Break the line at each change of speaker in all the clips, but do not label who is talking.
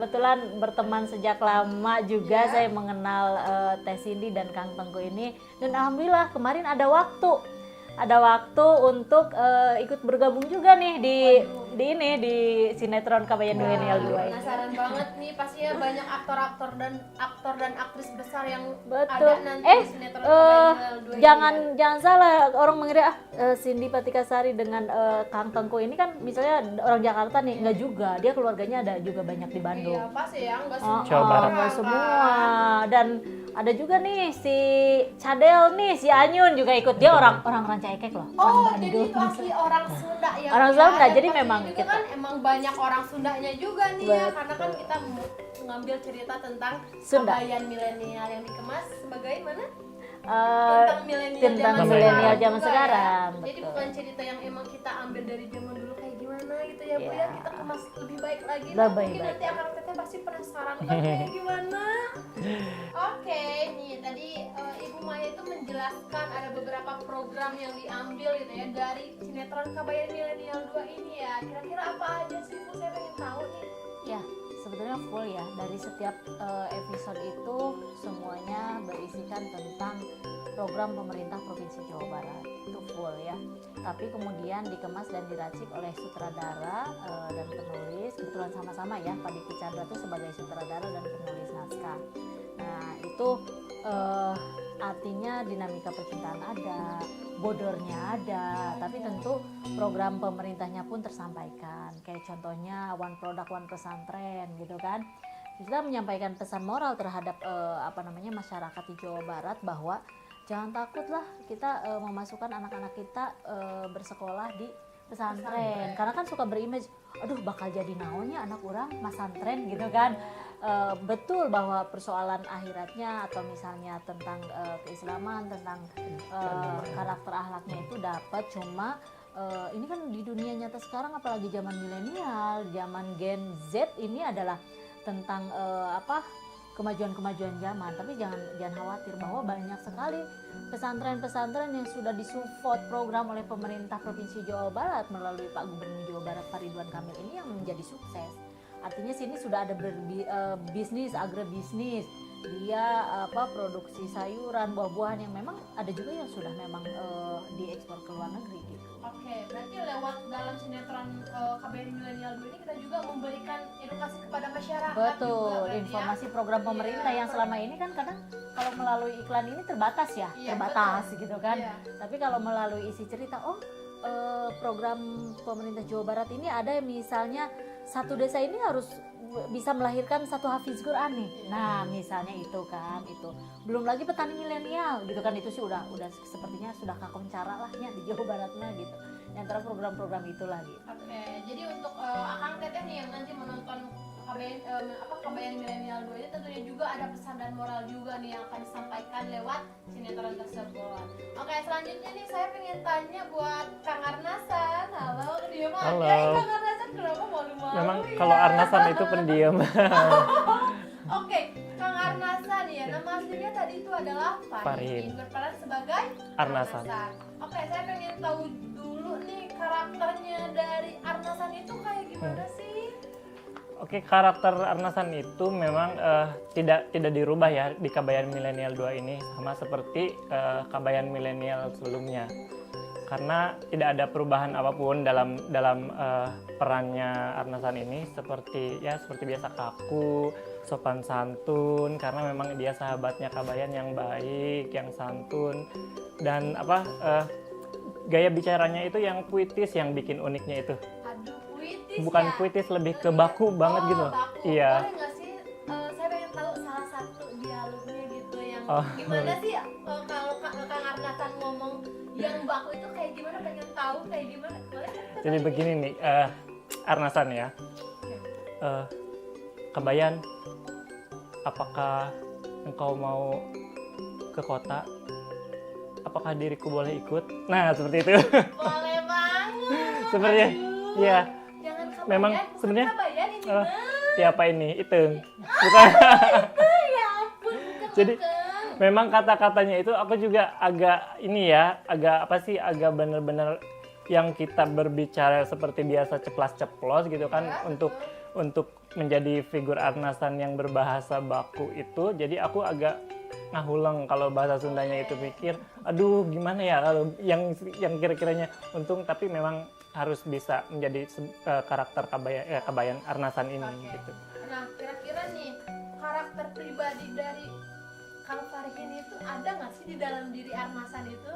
Kebetulan berteman sejak lama juga,
Ya.
saya mengenal Teh Cindy dan Kang Tengku ini, dan alhamdulillah kemarin ada waktu untuk ikut bergabung juga nih di sinetron Kabayan Milenial 2 ini.
Penasaran banget nih, pastinya banyak aktor dan aktris besar yang
Betul.
ada nanti di sinetron Kabayan Milenial 2
Jangan salah, orang mengira Cindy Patikasari dengan Kang Tengku ini kan misalnya orang Jakarta nih, enggak juga. Dia keluarganya ada juga banyak di Bandung.
Iya, pasti ya, nggak
Oh,
semua orang,
nggak
kan.
semua. Dan ada juga nih si Cadel nih, si Anyun juga ikut. Dia orang Rancaikek loh.
Oh,
orang
jadi
Bandung.
itu asli orang Sunda ya?
Orang
Bu,
Sunda,
Dan
jadi
pastinya
memang
juga
kita-
kan emang banyak orang Sundanya juga nih ya,
Betul.
karena kan kita mengambil cerita tentang
Sunda.
Kabayan milenial yang dikemas sebagai mana?
Eh,
Tentang milenial
tentang
zaman
milenial
sekarang
zaman
juga
sekarang,
ya. Jadi
betul.
bukan cerita yang emang kita ambil dari zaman dulu kayak gimana gitu ya Bu
Iya.
ya, kita kemas lebih baik lagi.
Lebih
Nah, mungkin
baik
nanti akan teteh pasti penasaran kan kayak gimana. Oke, nih tadi Ibu Maya itu menjelaskan ada beberapa program yang diambil gitu ya dari sinetron Kabayan Milenial 2 ini ya. Kira-kira apa aja sih Bu? Saya pengen tahu nih.
Ya, sebetulnya full ya. Dari setiap episode itu semuanya berisikan tentang program pemerintah Provinsi Jawa Barat. Itu full ya. Tapi kemudian dikemas dan diracik oleh sutradara dan penulis. Kebetulan sama-sama ya, Pak Diki Chandra itu sebagai sutradara dan penulis naskah. Nah, itu artinya dinamika percintaan ada, bodornya ada, tapi tentu program pemerintahnya pun tersampaikan. Kayak contohnya One Product One Pesantren gitu kan. Kita menyampaikan pesan moral terhadap masyarakat di Jawa Barat bahwa jangan takutlah kita memasukkan anak-anak kita bersekolah di pesantren. Karena kan suka berimage, aduh bakal jadi naonnya anak orang masantren gitu kan. Betul bahwa persoalan akhiratnya atau misalnya tentang keislaman, tentang karakter akhlaknya itu dapat, cuma ini kan di dunia nyata sekarang apalagi zaman milenial, zaman Gen Z ini adalah tentang kemajuan-kemajuan zaman. Tapi jangan khawatir bahwa banyak sekali pesantren-pesantren yang sudah disupport program oleh pemerintah Provinsi Jawa Barat melalui Pak Gubernur Jawa Barat Pak Ridwan Kamil ini yang menjadi sukses. Artinya sini sudah ada bisnis, agrobisnis, dia produksi sayuran, buah-buahan yang memang ada juga yang sudah memang diekspor ke luar negeri gitu.
Oke, berarti lewat dalam sinetron Kabayan Milenial 2 ini kita juga memberikan edukasi kepada masyarakat juga,
Betul,
berarti ya.
informasi program pemerintah yang selama ini kan kadang kalau melalui iklan ini terbatas ya,
Iya,
terbatas
betul.
gitu kan.
Iya.
Tapi kalau melalui isi cerita, program pemerintah Jawa Barat ini ada misalnya satu desa ini harus bisa melahirkan satu hafiz Quran nih. Nah, misalnya itu kan, itu. Belum lagi petani milenial gitu kan, itu sih udah sepertinya sudah kakong cara lah ya di Jawa Barat mah gitu. Di antara program-program itu lagi.
Oke, jadi untuk Akang Teteh nih yang nanti menonton Kabayan Milenial 2 ini tentunya juga ada pesan dan moral juga nih yang akan disampaikan lewat sinetron tersebut. Oke, selanjutnya nih saya pengen tanya buat Kang Arnasan. Halo, diam aja.
Halo.
Kang Arnasan kenapa malu-malu
Memang
ya?
kalau Arnasan itu pendiam.
Oke, Kang Arnasan ya, nama aslinya tadi itu adalah
Farin.
berperan sebagai
Arnasan.
Oke, saya pengen tahu dulu nih karakternya dari Arnasan itu kayak gimana sih?
Oke, karakter Arnasan itu memang tidak dirubah ya di Kabayan Milenial 2 ini, sama seperti Kabayan Milenial sebelumnya. Karena tidak ada perubahan apapun dalam perannya Arnasan ini, seperti biasa kaku, sopan santun, karena memang dia sahabatnya Kabayan yang baik, yang santun, dan gaya bicaranya itu yang puitis, yang bikin uniknya itu.
Aduh, puitis
Bukan
ya?
puitis, lebih ke baku banget gitu.
Baku.
Iya.
Boleh nggak sih, saya pengen tahu salah satu dialognya gitu yang
Oh.
gimana sih kalau Kang Arnasan ngomong yang baku itu kayak gimana, pengen tahu kayak gimana, boleh?
Jadi begini nih, Arnasan ya. Kabayan, apakah engkau mau ke kota? Apakah diriku boleh ikut? Nah, seperti itu.
Boleh banget.
Sebenarnya,
Aduh.
iya.
Jangan Kabayan,
Memang
bukan
sebenarnya,
Kabayan ini
eh,
mah.
Siapa ini? Iteng. Bukan.
Ya ampun, bukan,
Jadi,
bukan.
memang kata-katanya itu aku juga agak agak bener-bener yang kita berbicara seperti biasa ceplas-ceplos gitu kan,
Ya,
untuk menjadi figur Arnasan yang berbahasa baku itu, jadi aku agak ngahuleng kalau bahasa Sundanya itu, pikir aduh gimana ya kalau yang kira-kiranya untung, tapi memang harus bisa menjadi karakter kabayan Arnasan ini gitu.
Nah, kira-kira nih karakter pribadi dari Kang Farihin itu ada nggak sih di dalam diri Arnasan itu?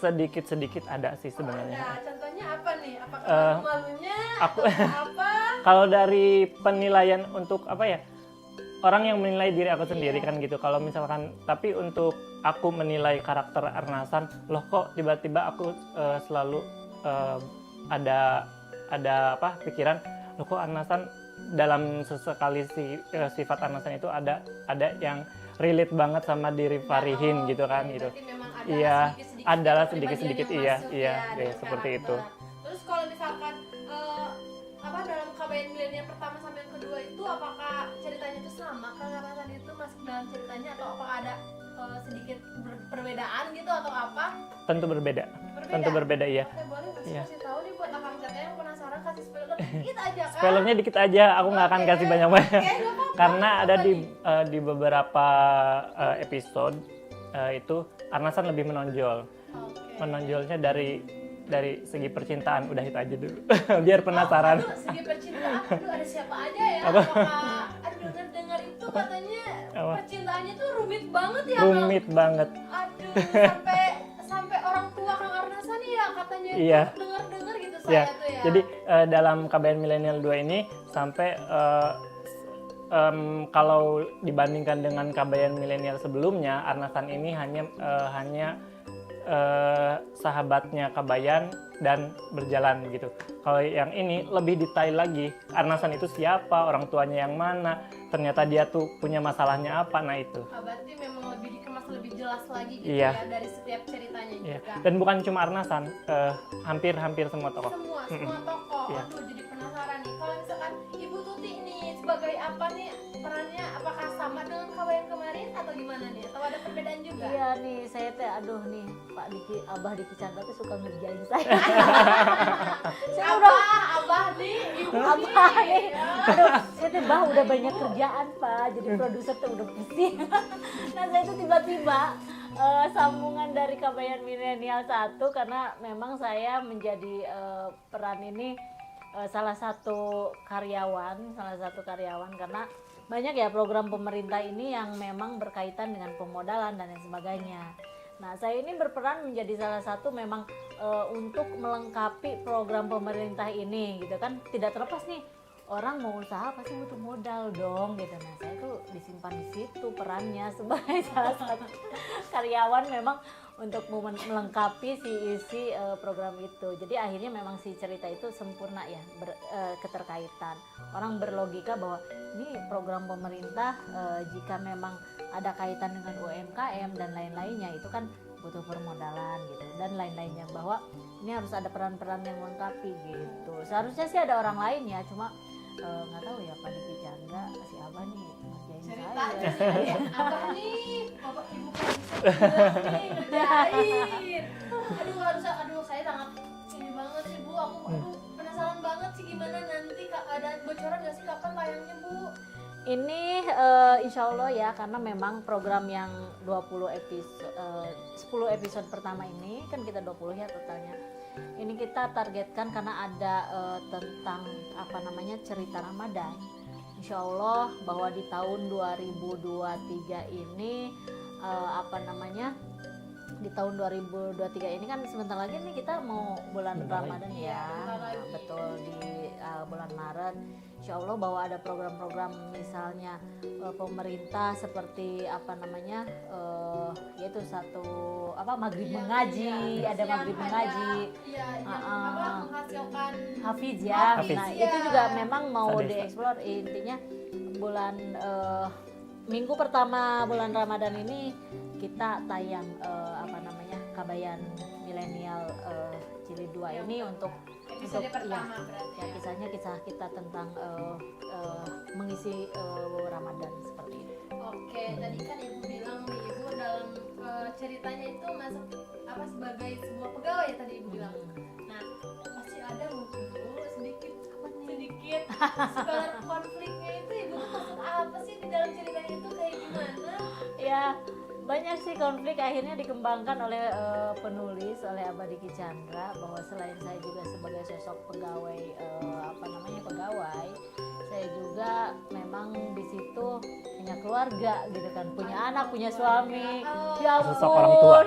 Sedikit-sedikit ada sih sebenarnya.
Ada. Contohnya apa nih? Apakah malunya
aku
atau apa?
Kalau dari penilaian untuk apa ya, orang yang menilai diri aku sendiri kan gitu. Kalau misalkan, tapi untuk aku menilai karakter Arnasan, loh kok tiba-tiba aku selalu ada apa pikiran, loh kok Arnasan dalam sesekali sifat Arnasan itu ada yang relate banget sama diri Farihin gitu kan gitu. Iya, adalah sedikit-sedikit, iya seperti itu.
Terus kalau misalkan dalam kabayan milenial pertama sampai yang kedua itu, apakah ceritanya itu sama? Kang Arnasan itu masuk dalam ceritanya atau apakah ada sedikit perbedaan gitu atau apa?
Tentu berbeda. Tentu berbeda, iya.
Oke, boleh kasih tahu nih buat akang teteh yang penasaran, kasih spoiler dikit aja kan?
Spoilernya dikit aja, aku nggak akan kasih banyak-banyak.
Oke, nggak apa-apa.
Karena ada di beberapa episode itu Arnasan lebih menonjol. Menonjolnya dari segi percintaan, udah itu aja dulu. Biar penasaran.
Aduh, segi percintaan, ada siapa aja ya? Apakah dengar itu katanya percintaannya tuh rumit banget ya?
Rumit banget.
Aduh, sampai orang tua Kang Arnasan ya katanya
Iya.
dengar gitu
Ya,
saya tuh ya.
jadi dalam Kabayan Milenial 2 ini sampai kalau dibandingkan dengan Kabayan Milenial sebelumnya, Arnasan ini hanya sahabatnya Kabayan dan berjalan gitu. Kalau yang ini lebih detail lagi, Arnasan itu siapa, orang tuanya yang mana, ternyata dia tuh punya masalahnya apa, nah itu.
Berarti memang lebih dikemas lebih jelas lagi gitu
Iya.
ya dari setiap ceritanya
Iya.
juga.
Dan bukan cuma Arnasan, hampir semua tokoh.
Semua tokoh.
Iya.
Aduh, jadi penasaran nih. Kalau misalkan Ibu Tuti nih sebagai apa nih perannya? Apakah sama dengan Kabayan kemarin atau gimana nih? Atau ada perbedaan juga?
Iya nih, saya teh aduh nih Pak Diki, Abah Diki Chandra tuh suka ngerjain saya. Saya udah
Abah nih, Ibu
Abah nih.
Ya.
Aduh, saya teh bah udah banyak kerjaan Pak, jadi produser tuh udah pusing. Nah saya tuh tiba-tiba sambungan dari Kabayan Milenial 1 karena memang saya menjadi peran ini salah satu karyawan karena banyak ya program pemerintah ini yang memang berkaitan dengan pemodalan dan lain sebagainya. Nah, saya ini berperan menjadi salah satu memang untuk melengkapi program pemerintah ini gitu kan. Tidak terlepas nih, orang mau usaha pasti butuh modal dong gitu. Nah, saya tuh disimpan di situ perannya sebagai salah satu karyawan memang untuk melengkapi si isi program itu. Jadi akhirnya memang si cerita itu sempurna ya, keterkaitan. Orang berlogika bahwa ini program pemerintah jika memang ada kaitan dengan UMKM dan lain-lainnya itu kan butuh permodalan gitu dan lain-lainnya, bahwa ini harus ada peran-peran yang melengkapi gitu. Seharusnya sih ada orang lain ya, cuma nggak tahu ya Pak Diki Chandra si Abah nih ngerjain
Cerita
saya.
aja sih. Abah nih, Bapak Ibu kan bisa bilang nih ngerjain. Aduh saya sangat ini banget sih Bu. Aku penasaran banget sih gimana nanti ada bocoran nggak sih kapan tayangnya Bu?
Ini insya Allah ya, karena memang program yang 10 episode pertama ini kan kita 20 ya totalnya. Ini kita targetkan karena ada tentang cerita Ramadan. Insya Allah bahwa di tahun 2023 ini di tahun 2023 ini kan sebentar lagi nih kita mau bulan Ramadan ya. Nah, betul di bulan Maret. Insya Allah bahwa ada program-program misalnya pemerintah seperti yaitu maghrib mengaji, ada maghrib mengaji,
menghasilkan
hafiz ya.
Hafiz.
Nah itu juga memang mau
Sadis,
dieksplor, intinya bulan minggu pertama bulan Ramadan ini kita tayang Kabayan Milenial Jilid 2 ini untuk
pertama berarti
ya, kisahnya kisah kita tentang mengisi Ramadan seperti itu.
Oke, tadi kan Ibu bilang nih, Ibu dalam ceritanya itu masuk sebagai sebuah pegawai ya tadi Ibu bilang. Nah, masih ada mungkin Bu sedikit sedikit sebalar konfliknya itu ibu tuh maksud apa sih di dalam ceritanya itu kayak gimana?
Ya, banyak sih konflik akhirnya dikembangkan oleh penulis, oleh Abah Diki Chandra, bahwa selain saya juga sebagai sosok pegawai pegawai, saya juga memang di situ punya keluarga gitu kan, punya anak, punya suami. Ya
Sosok orang tua.
ampun,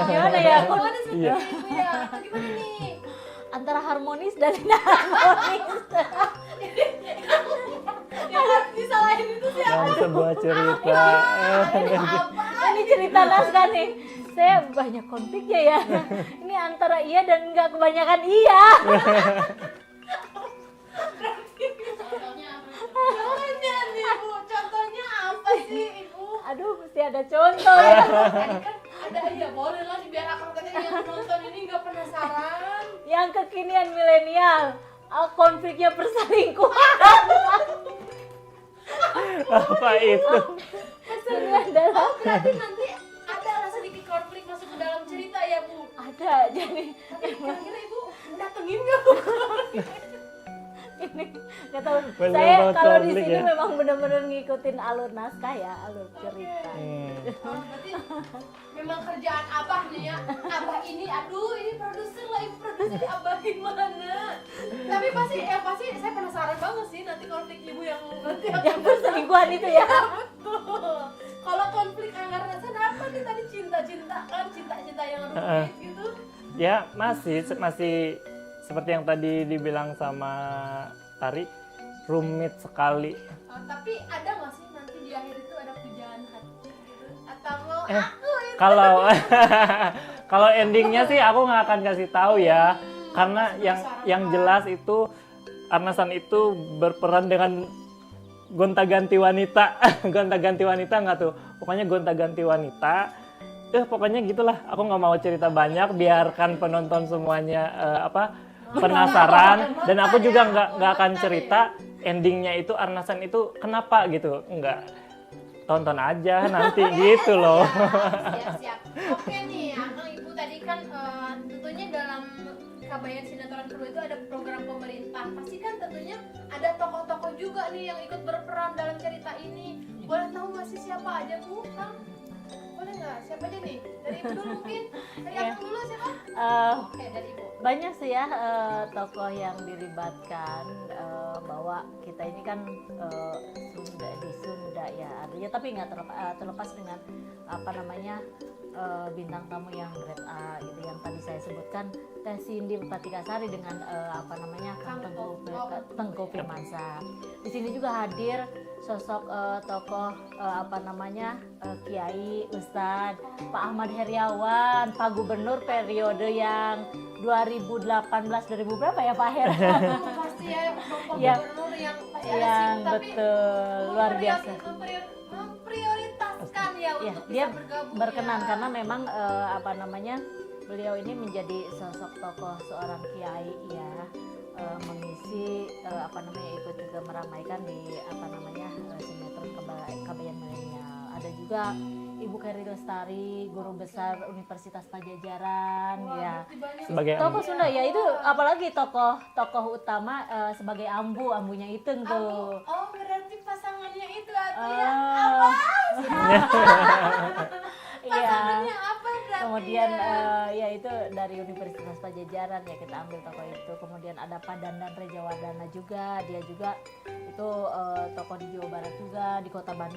gimana ya?
Gimana sih
Iya.
ibu ya? Atau gimana nih?
Antara harmonis dan tidak harmonis.
Yang harus disalahin itu siapa?
Dalam sebuah cerita.
Ini cerita naskah nih. Saya banyak konfliknya ya. Ini antara iya dan enggak, kebanyakan iya.
Contohnya nih ibu, contohnya apa sih ibu?
Aduh, mesti ada contoh ya.
Tadi kan ada iya boleh lah biar akang katanya yang nonton ini nggak penasaran.
Yang kekinian milenial, konfliknya perselingkuhan.
Apa itu?
Perselingkuhan dalam
Berarti nanti ada lah sedikit konflik masuk ke dalam cerita ya bu.
ada, jadi
Tapi kira-kira ibu datengin nggak bu?
ini nggak tahu.
Bener
Saya
banget
kalau di
konflik
sini
ya.
memang benar-benar ngikutin alur naskah ya, alur cerita.
Oh, berarti memang kerjaan abah nih ya. Abah ini, aduh ini produser lah, ibu produser abah gimana? Tapi pasti saya penasaran banget sih nanti konflik ibu yang nanti
Yang perselingkuhan itu ya.
betul. Kalau konflik anggaran apa nih tadi cinta-cinta kan, cinta-cinta yang rumit gitu.
Ya masih seperti yang tadi dibilang sama Tari, rumit sekali.
Tapi ada nggak sih nanti di akhir itu ada pujaan hati gitu? Atau mau
Eh,
aku itu?
Kalau kalau endingnya sih aku nggak akan kasih tahu ya, karena yang jelas itu Arnasan itu berperan dengan gonta-ganti wanita. Gonta-ganti wanita nggak tuh? Pokoknya gonta-ganti wanita. Pokoknya gitulah. Aku nggak mau cerita banyak, biarkan penonton semuanya penasaran. Dan aku juga nggak akan cerita endingnya itu Arnasan itu kenapa gitu. Nggak. Tonton aja nanti gitu loh.
Siap. Oke nih, Akang Ibu tadi kan tentunya dalam Kabayan Sinetron Kedua itu ada program pemerintah. Pasti kan tentunya ada tokoh-tokoh juga nih yang ikut berperan dalam cerita ini. Boleh tahu nggak sih siapa aja Bu? Kang? Boleh nggak? Siapa aja nih? Dari Ibu dulu mungkin? Dari
Iya.
Akang dulu siapa? Oke, dari Ibu.
Banyak sih ya tokoh yang dilibatkan, bahwa kita ini kan di Sunda ya, artinya tapi nggak terlepas dengan bintang tamu yang grade A gitu, yang tadi saya sebutkan, Teh Cindy Patikasari dengan Kang Tengku Firmansyah. Di sini juga hadir sosok tokoh Kiai Ustadz Pak Ahmad Heriawan, Pak Gubernur periode yang 2018-2000 berapa ya Pak Her?
Pasti ya Bapak
Yang-
Gubernur yang pasti ada
yang
sih, tapi
betul luar biasa.
memprioritaskan ya
Ya,
untuk
dia
bisa bergabung
berkenan
ya.
karena memang beliau ini menjadi sosok tokoh seorang kiai ya, mengisi ikut juga meramaikan di sinetron Kabayan Milenial. Ada juga Ibu Keri Lestari, guru besar Universitas Pajajaran.
Wah,
Ya,
berarti banyak
Sebagai
tokoh Sunda ya, itu apalagi tokoh utama sebagai ambunya itu tuh.
Oh, berarti pasangannya itu artinya
Ah, iya.
pasangannya apa berarti?
Kemudian
ya?
ya itu dari Universitas Pajajaran ya, kita ambil tokoh itu. Kemudian ada Pak Dandan Rejawardana juga, dia juga itu tokoh di Jawa Barat juga, di Kota Bandung.